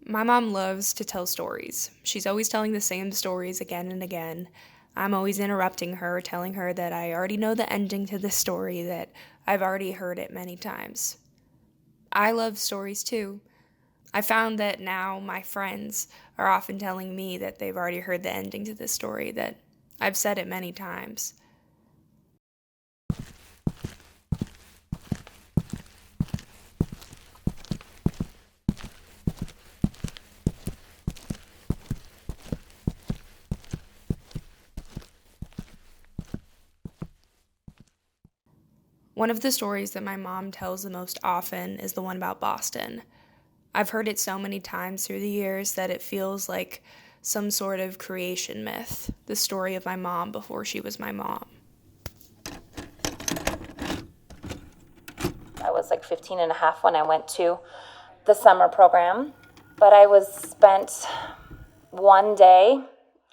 My mom loves to tell stories. She's always telling the same stories again and again. I'm always interrupting her, telling her that I already know the ending to this story, that I've already heard it many times. I love stories too. I found that now my friends are often telling me that they've already heard the ending to this story, that I've said it many times. One of the stories that my mom tells the most often is the one about Boston. I've heard it so many times through the years that it feels like some sort of creation myth, the story of my mom before she was my mom. I was like 15 and a half when I went to the summer program, but I was spent one day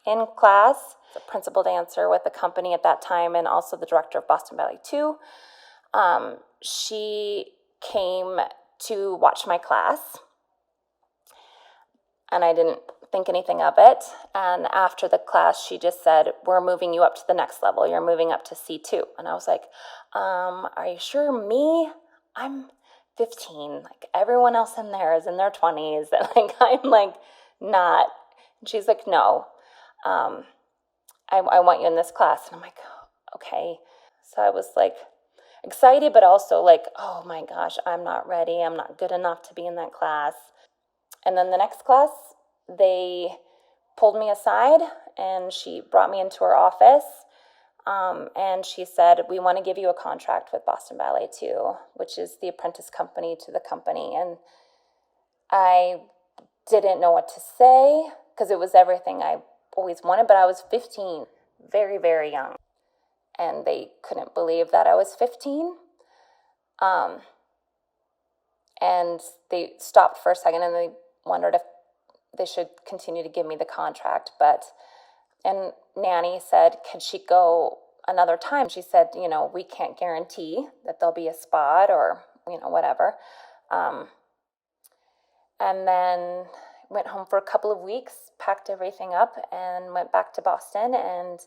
in class, the principal dancer with the company at that time and also the director of Boston Ballet too. She came to watch my class and I didn't think anything of it. And after the class, she just said, "We're moving you up to the next level. You're moving up to C2." And I was like, are you sure? Me? I'm 15. Like everyone else in there is in their 20s. And like, I'm like, not. And she's like, "No, I want you in this class." And I'm like, okay. So I was like excited, but also like, oh my gosh, I'm not ready. I'm not good enough to be in that class. And then the next class, they pulled me aside and she brought me into her office. And she said, "We want to give you a contract with Boston Ballet too," which is the apprentice company to the company. And I didn't know what to say because it was everything I always wanted, but I was 15, very, very young. And they couldn't believe that I was 15. And they stopped for a second and they wondered if they should continue to give me the contract. And Nanny said, "Could she go another time?" She said, "We can't guarantee that there'll be a spot or, whatever." And then went home for a couple of weeks, packed everything up and went back to Boston. And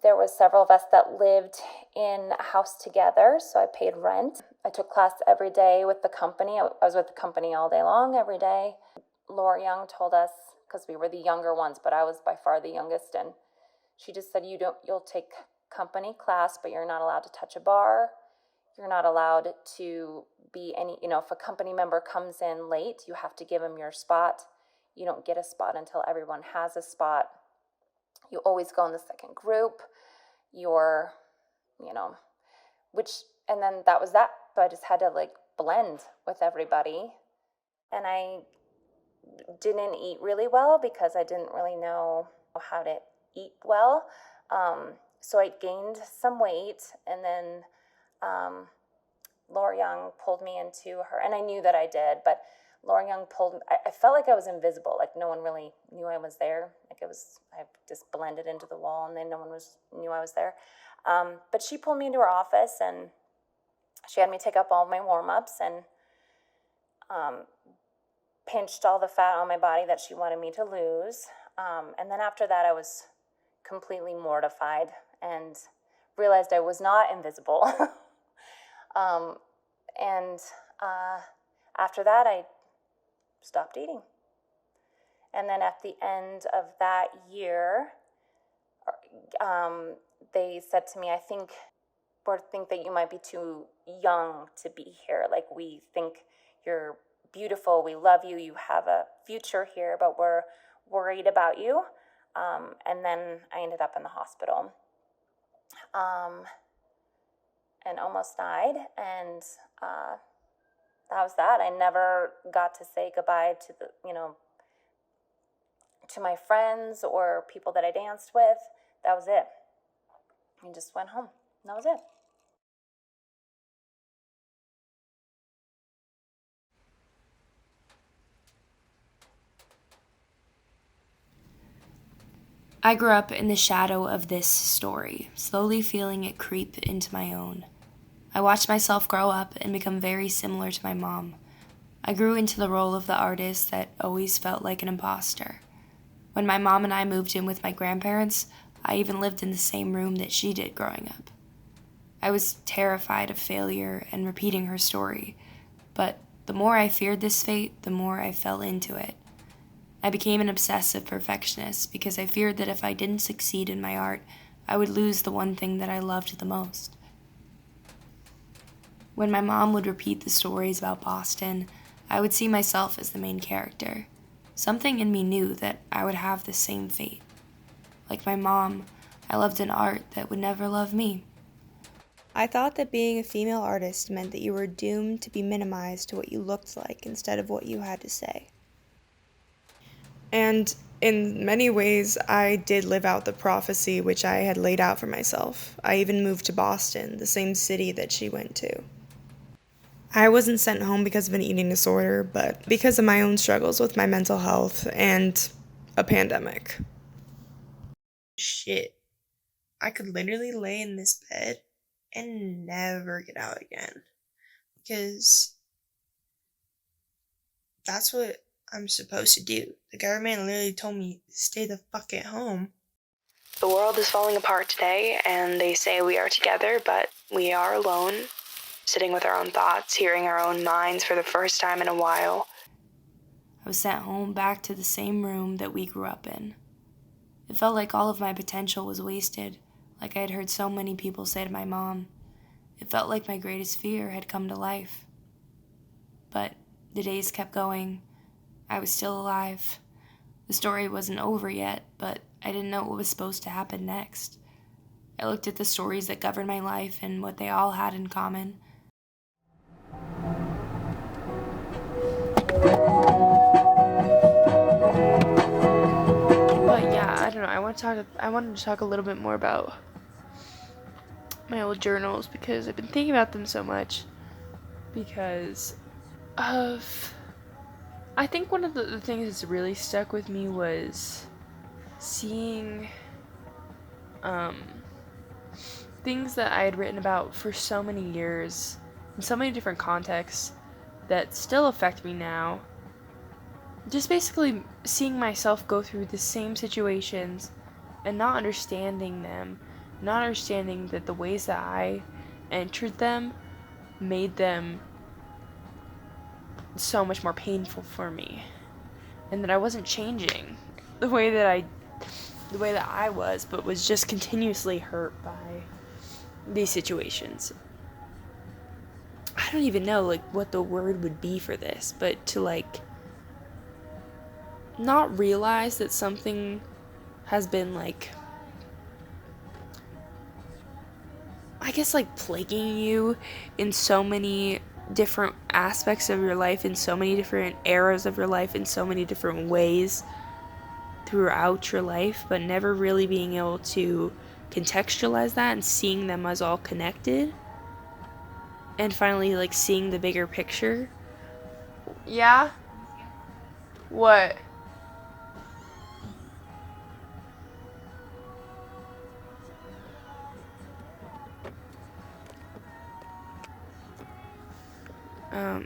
there was several of us that lived in a house together, so I paid rent. I took class every day with the company. I was with the company all day long, every day. Laura Young told us, because we were the younger ones, but I was by far the youngest, and she just said, you'll take company class, but you're not allowed to touch a bar. You're not allowed to be if a company member comes in late, you have to give them your spot. You don't get a spot until everyone has a spot. You always go in the second group. And then that was that. So I just had to blend with everybody. And I didn't eat really well because I didn't really know how to eat well. So I gained some weight, and then Laura Young pulled me into her, and I knew that I did, but Laura Young I felt like I was invisible, like no one really knew I was there. I just blended into the wall, and then no one knew I was there. But she pulled me into her office, and she had me take up all my warm-ups, and pinched all the fat on my body that she wanted me to lose. And then after that, I was completely mortified and realized I was not invisible. And after that, I stopped eating. And then at the end of that year, they said to me, "I think that you might be too young to be here. Like, we think you're beautiful, we love you, you have a future here, but we're worried about you." And then I ended up in the hospital and almost died. And that was that. I never got to say goodbye to to my friends or people that I danced with. That was it. I just went home. That was it. I grew up in the shadow of this story, slowly feeling it creep into my own. I watched myself grow up and become very similar to my mom. I grew into the role of the artist that always felt like an imposter. When my mom and I moved in with my grandparents, I even lived in the same room that she did growing up. I was terrified of failure and repeating her story, but the more I feared this fate, the more I fell into it. I became an obsessive perfectionist because I feared that if I didn't succeed in my art, I would lose the one thing that I loved the most. When my mom would repeat the stories about Boston, I would see myself as the main character. Something in me knew that I would have the same fate. Like my mom, I loved an art that would never love me. I thought that being a female artist meant that you were doomed to be minimized to what you looked like instead of what you had to say. And in many ways, I did live out the prophecy which I had laid out for myself. I even moved to Boston, the same city that she went to. I wasn't sent home because of an eating disorder, but because of my own struggles with my mental health and a pandemic. Shit. I could literally lay in this bed and never get out again. Because that's what I'm supposed to do. The government literally told me, stay the fuck at home. The world is falling apart today, and they say we are together, but we are alone, sitting with our own thoughts, hearing our own minds for the first time in a while. I was sent home back to the same room that we grew up in. It felt like all of my potential was wasted, like I had heard so many people say to my mom. It felt like my greatest fear had come to life. But the days kept going. I was still alive. The story wasn't over yet, but I didn't know what was supposed to happen next. I looked at the stories that governed my life and what they all had in common. But yeah, I don't know. I wanted to talk a little bit more about my old journals because I've been thinking about them so much because of I think one of the things that's really stuck with me was seeing things that I had written about for so many years in so many different contexts that still affect me now. Just basically seeing myself go through the same situations and not understanding them, not understanding that the ways that I entered them made them so much more painful for me, and that I wasn't changing the way that I was, but was just continuously hurt by these situations. I don't even know what the word would be for this, but to not realize that something has been I guess plaguing you in so many different aspects of your life, in so many different eras of your life, in so many different ways throughout your life, but never really being able to contextualize that and seeing them as all connected, and finally seeing the bigger picture. Yeah? What?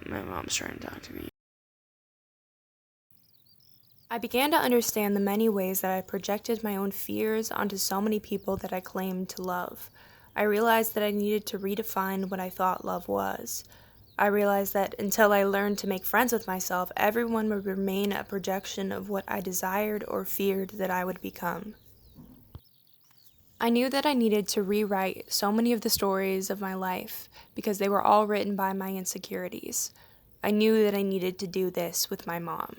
My mom's trying to talk to me. I began to understand the many ways that I projected my own fears onto so many people that I claimed to love. I realized that I needed to redefine what I thought love was. I realized that until I learned to make friends with myself, everyone would remain a projection of what I desired or feared that I would become. I knew that I needed to rewrite so many of the stories of my life because they were all written by my insecurities. I knew that I needed to do this with my mom.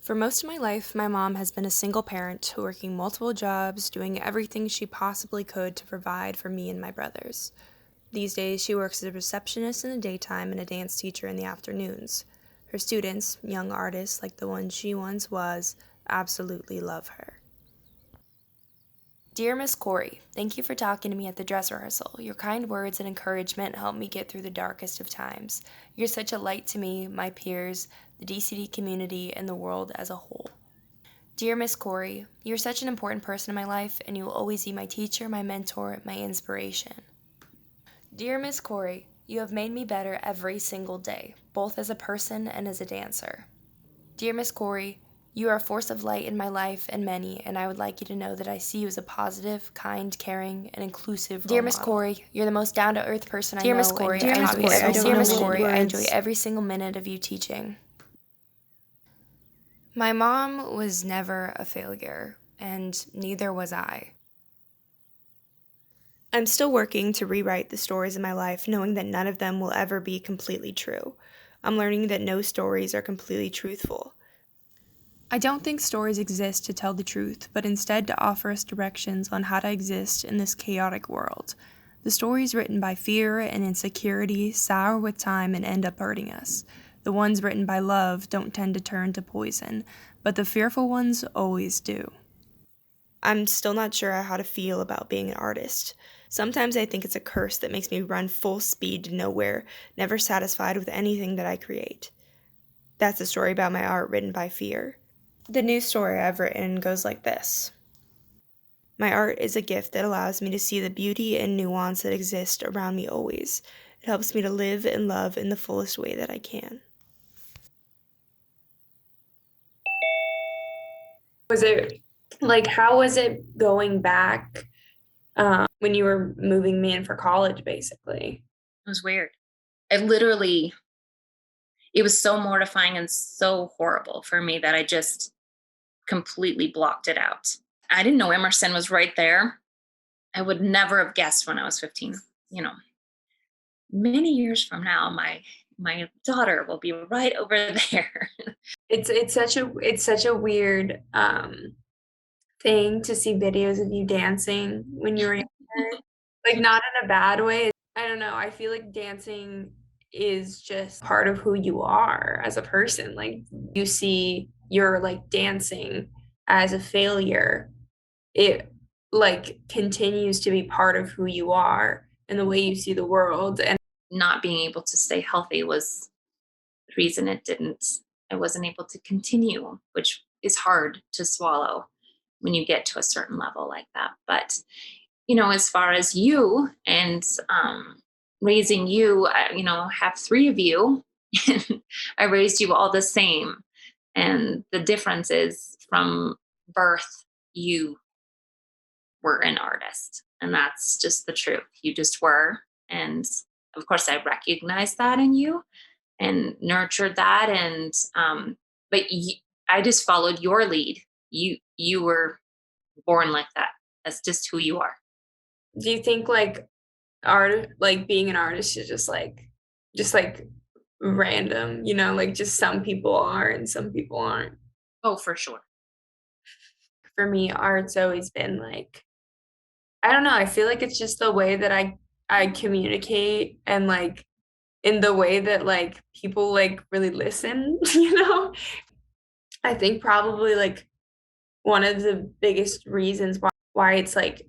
For most of my life, my mom has been a single parent working multiple jobs, doing everything she possibly could to provide for me and my brothers. These days, she works as a receptionist in the daytime and a dance teacher in the afternoons. Her students, young artists like the one she once was, absolutely love her. Dear Miss Corey, thank you for talking to me at the dress rehearsal. Your kind words and encouragement helped me get through the darkest of times. You're such a light to me, my peers, the DCD community, and the world as a whole. Dear Miss Corey, you're such an important person in my life, and you will always be my teacher, my mentor, my inspiration. Dear Miss Corey, you have made me better every single day, both as a person and as a dancer. Dear Miss Corey, you are a force of light in my life and many, and I would like you to know that I see you as a positive, kind, caring, and inclusive Dear Miss Corey, you're the most down-to-earth person I know. Dear Miss Corey, I enjoy every single minute of you teaching. My mom was never a failure, and neither was I. I'm still working to rewrite the stories in my life, knowing that none of them will ever be completely true. I'm learning that no stories are completely truthful. I don't think stories exist to tell the truth, but instead to offer us directions on how to exist in this chaotic world. The stories written by fear and insecurity sour with time and end up hurting us. The ones written by love don't tend to turn to poison, but the fearful ones always do. I'm still not sure how to feel about being an artist. Sometimes I think it's a curse that makes me run full speed to nowhere, never satisfied with anything that I create. That's a story about my art written by fear. The new story I've written goes like this. My art is a gift that allows me to see the beauty and nuance that exist around me always. It helps me to live and love in the fullest way that I can. How was it going back when you were moving me in for college, basically? It was weird. It was so mortifying and so horrible for me that I just completely blocked it out. I didn't know Emerson was right there. I would never have guessed when I was 15. You know, many years from now, my daughter will be right over there. It's such a weird thing to see videos of you dancing when you were younger. Like, not in a bad way. I don't know. I feel like dancing is just part of who you are as a person. Like, you see your like dancing as a failure. It like continues to be part of who you are and the way you see the world. And Not being able to stay healthy was the reason I wasn't able to continue, which is hard to swallow when you get to a certain level like that. But, as far as you and raising you, have three of you. I raised you all the same. And the difference is from birth, you were an artist. And that's just the truth. You just were. And of course, I recognized that in you and nurtured that. And, I just followed your lead. You were born like that. That's just who you are. do you think like art, like being an artist is just like random, like just some people are and some people aren't? Oh, for sure. For me, art's always been like, I don't know, I feel like it's just the way that I communicate and like in the way that like people like really listen, I think probably like one of the biggest reasons why it's like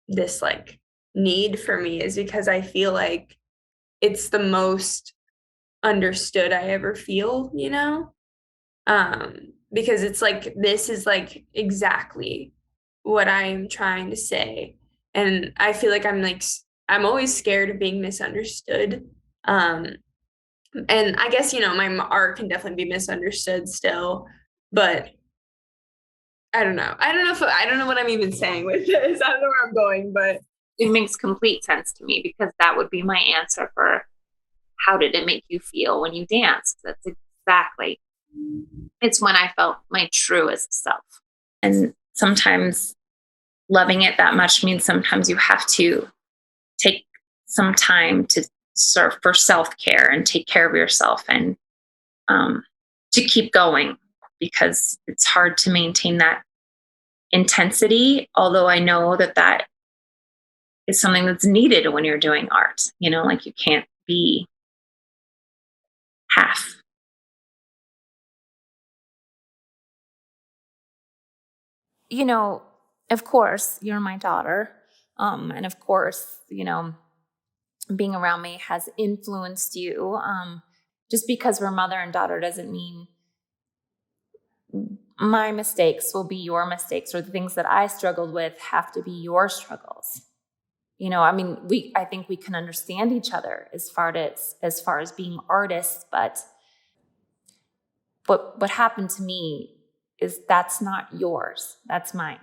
this like need for me is because I feel like it's the most understood I ever feel. Because it's like this is like exactly what I'm trying to say. And I feel like I'm always scared of being misunderstood. Um, and I guess, my art can definitely be misunderstood still, but I don't know. I don't know what I'm even saying with this. I don't know where I'm going, but It makes complete sense to me because that would be my answer for how did it make you feel when you danced? That's exactly. It's when I felt my truest self. And sometimes loving it that much means sometimes you have to take some time to serve for self-care and take care of yourself and to keep going because it's hard to maintain that intensity. Although I know that is something that's needed when you're doing art, like you can't be half. Of course, you're my daughter. And of course, being around me has influenced you. Just because we're mother and daughter doesn't mean my mistakes will be your mistakes or the things that I struggled with have to be your struggles. I mean, I think we can understand each other as far as being artists, but what happened to me is that's not yours, that's mine.